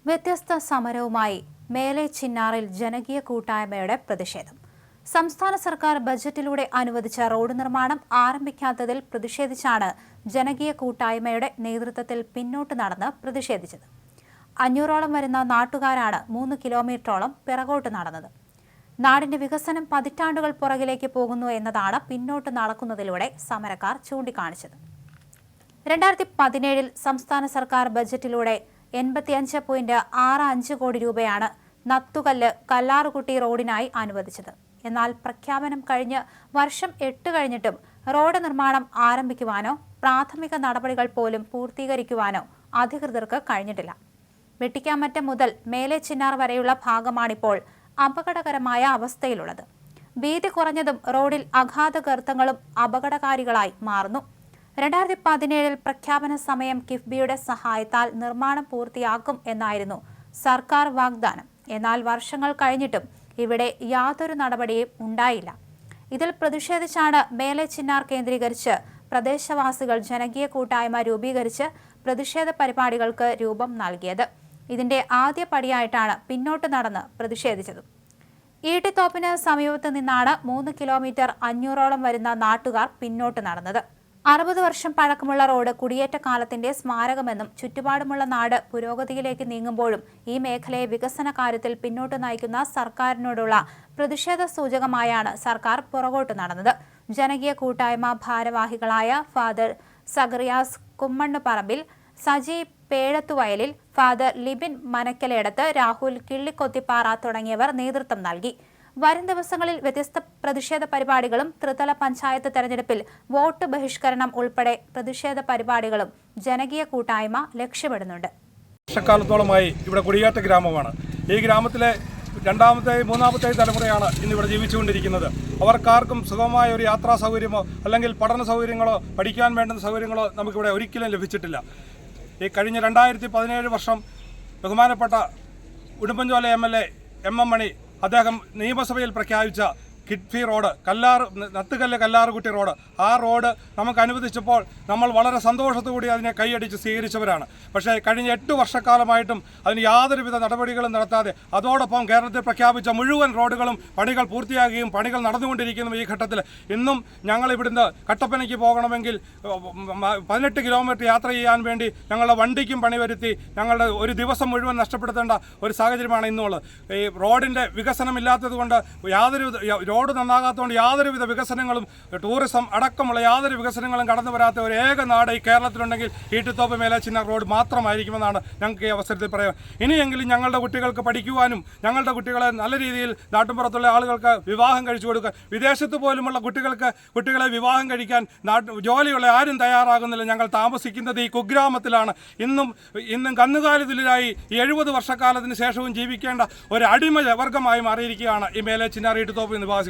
വ്യത്യസ്ത സമരവുമായി മേലെ ചിന്നാറിൽ ജനകീയ കൂട്ടായ്മയുടെ പ്രതിഷേധം. സംസ്ഥാന സർക്കാർ ബജറ്റിലൂടെ അനുവദിച്ച റോഡ് നിർമ്മാണം ആരംഭിക്കാത്തതിൽ പ്രതിഷേധിച്ചാണ് ജനകീയ കൂട്ടായ്മയുടെ നേതൃത്വത്തിൽ പിന്നോട്ട് നടന്ന് പ്രതിഷേധിച്ചത്. 500ഓളം വരുന്ന നാട്ടുകാരാണ് 3 കിലോമീറ്ററോളം പിറകോട്ട് നടന്നത്. നാടിന്റെ വികസനം പതിറ്റാണ്ടുകൾ പുറകിലേക്ക് പോകുന്നു എന്നതാണ് പിന്നോട്ട് നടക്കുന്നതിലൂടെ സമരക്കാർ ചൂണ്ടിക്കാണിച്ചത്. 2017 സംസ്ഥാന സർക്കാർ ബജറ്റിലൂടെ 85.65 കോടി രൂപയാണ് നത്തുകല്ല് കല്ലാറുകുട്ടി റോഡിനായി അനുവദിച്ചത്. എന്നാൽ പ്രഖ്യാപനം കഴിഞ്ഞ് വർഷം 8 കഴിഞ്ഞിട്ടും റോഡ് നിർമ്മാണം ആരംഭിക്കുവാനോ പ്രാഥമിക നടപടികൾ പോലും പൂർത്തീകരിക്കുവാനോ അധികൃതർക്ക് കഴിഞ്ഞിട്ടില്ല. വെട്ടിക്കാമറ്റം മുതൽ മേലെ ചിന്നാർ വരെയുള്ള ഭാഗമാണിപ്പോൾ അപകടകരമായ അവസ്ഥയിലുള്ളത്. വീതി കുറഞ്ഞതും റോഡിൽ അഗാധ ഗർത്തങ്ങളും അപകടകാരികളായി മാറുന്നു. 2017 പ്രഖ്യാപന സമയം കിഫ്ബിയുടെ സഹായത്താൽ നിർമ്മാണം പൂർത്തിയാക്കും എന്നായിരുന്നു സർക്കാർ വാഗ്ദാനം. എന്നാൽ വർഷങ്ങൾ കഴിഞ്ഞിട്ടും ഇവിടെ യാതൊരു നടപടിയും ഉണ്ടായില്ല. ഇതിൽ പ്രതിഷേധിച്ചാണ് മേലെ ചിന്നാർ കേന്ദ്രീകരിച്ച് പ്രദേശവാസികൾ ജനകീയ കൂട്ടായ്മ രൂപീകരിച്ച് പ്രതിഷേധ പരിപാടികൾക്ക് രൂപം നൽകിയത്. ഇതിന്റെ ആദ്യ പടിയായിട്ടാണ് പിന്നോട്ട് നടന്ന് പ്രതിഷേധിച്ചത്. ഈട്ടിത്തോപ്പിന് സമീപത്ത് നിന്നാണ് 3 കിലോമീറ്റർ 500ഓളം വരുന്ന നാട്ടുകാർ പിന്നോട്ട് നടന്നത്. 60 വർഷം പഴക്കമുള്ള റോഡ് കുടിയേറ്റ കാലത്തിന്റെ സ്മാരകമെന്നും ചുറ്റുപാടുമുള്ള നാട് പുരോഗതിയിലേക്ക് നീങ്ങുമ്പോഴും ഈ മേഖലയെ വികസന കാര്യത്തിൽ പിന്നോട്ട് നയിക്കുന്ന സർക്കാരിനോടുള്ള പ്രതിഷേധ സൂചകമായാണ് സർക്കാർ പുറകോട്ട് നടന്നത്. ജനകീയ കൂട്ടായ്മ ഭാരവാഹികളായ ഫാദർ സഗറിയാസ് കുമ്മണ്ണുപറമ്പിൽ, സജി പേഴത്തുവയലിൽ, ഫാദർ ലിബിൻ മനക്കലേടത്ത്, രാഹുൽ കിള്ളിക്കൊത്തിപ്പാറ തുടങ്ങിയവർ നേതൃത്വം നൽകി. വരും ദിവസങ്ങളിൽ വ്യത്യസ്ത പ്രതിഷേധ പരിപാടികളും ത്രിതല പഞ്ചായത്ത് തെരഞ്ഞെടുപ്പിൽ വോട്ട് ബഹിഷ്കരണം ഉൾപ്പെടെ പ്രതിഷേധ പരിപാടികളും ജനകീയ കൂട്ടായ്മ ലക്ഷ്യമിടുന്നുണ്ട്. വർഷക്കാലത്തോളമായി ഇവിടെ കുടിയേറ്റ ഗ്രാമമാണ്. ഈ ഗ്രാമത്തിലെ 2ാമത്തെയും 3ാമത്തെയും തലമുറയാണ് ഇന്നിവിടെ ജീവിച്ചുകൊണ്ടിരിക്കുന്നത്. അവർക്കാർക്കും സുഗമമായ ഒരു യാത്രാ സൗകര്യമോ അല്ലെങ്കിൽ പഠന സൗകര്യങ്ങളോ പഠിക്കാൻ വേണ്ടുന്ന സൗകര്യങ്ങളോ നമുക്കിവിടെ ഒരിക്കലും ലഭിച്ചിട്ടില്ല. ഈ കഴിഞ്ഞ 2017 വർഷം ബഹുമാനപ്പെട്ട ഉടുമ്പൻചോല MLA MM മണി അദ്ദേഹം നിയമസഭയിൽ പ്രഖ്യാപിച്ച കിഡ്ഫി റോഡ് നത്തുകല്ല് കല്ലാറുകുട്ടി റോഡ്, ആ റോഡ് നമുക്ക് അനുവദിച്ചപ്പോൾ നമ്മൾ വളരെ സന്തോഷത്തോടെ അതിനെ കൈയടിച്ച് സ്വീകരിച്ചവരാണ്. പക്ഷേ കഴിഞ്ഞ 8 വർഷക്കാലമായിട്ടും അതിന് യാതൊരുവിധ നടപടികളും നടത്താതെ അതോടൊപ്പം കേരളത്തിൽ പ്രഖ്യാപിച്ച മുഴുവൻ റോഡുകളും പണികൾ പൂർത്തിയാകുകയും പണികൾ നടന്നുകൊണ്ടിരിക്കുന്നു. ഈ ഘട്ടത്തിൽ ഇന്നും ഞങ്ങൾ ഇവിടുന്ന് കട്ടപ്പനയ്ക്ക് പോകണമെങ്കിൽ 18 കിലോമീറ്റർ യാത്ര ചെയ്യാൻ വേണ്ടി ഞങ്ങളുടെ വണ്ടിക്കും പണി വരുത്തി ഞങ്ങളുടെ ഒരു ദിവസം മുഴുവൻ നഷ്ടപ്പെടുത്തേണ്ട ഒരു സാഹചര്യമാണ് ഇന്നുള്ളത്. ഈ റോഡിൻ്റെ വികസനമില്ലാത്തത് കൊണ്ട് റോഡ് നന്നാകാത്തതുകൊണ്ട് യാതൊരുവിധ വികസനങ്ങളും ടൂറിസം അടക്കമുള്ള യാതൊരു വികസനങ്ങളും കടന്നു വരാത്ത ഒരു ഏക നാട് ഈ കേരളത്തിലുണ്ടെങ്കിൽ ഈട്ടിത്തോപ്പ് മേലെ ചിന്നാർ റോഡ് മാത്രമായിരിക്കുമെന്നാണ് ഞങ്ങൾക്ക് ഈ അവസരത്തിൽ പറയാം. ഇനിയെങ്കിലും ഞങ്ങളുടെ കുട്ടികൾക്ക് പഠിക്കുവാനും ഞങ്ങളുടെ കുട്ടികളെ നല്ല രീതിയിൽ നാട്ടിൻപുറത്തുള്ള ആളുകൾക്ക് വിവാഹം കഴിച്ചു കൊടുക്കുക, വിദേശത്ത് പോലുമുള്ള കുട്ടികളെ വിവാഹം കഴിക്കാൻ ജോലിയുള്ള ആരും തയ്യാറാകുന്നില്ല. ഞങ്ങൾ താമസിക്കുന്നത് ഈ കുഗ്രാമത്തിലാണ്. ഇന്നും കന്നുകാലിതുലായി 70 വർഷക്കാലത്തിന് ശേഷവും ജീവിക്കേണ്ട ഒരു അടിമ വർഗമായി മാറിയിരിക്കുകയാണ് ഈ മേലെ ചിന്നാർ ഈട്ടിത്തോപ്പ് നിവാസികൾ.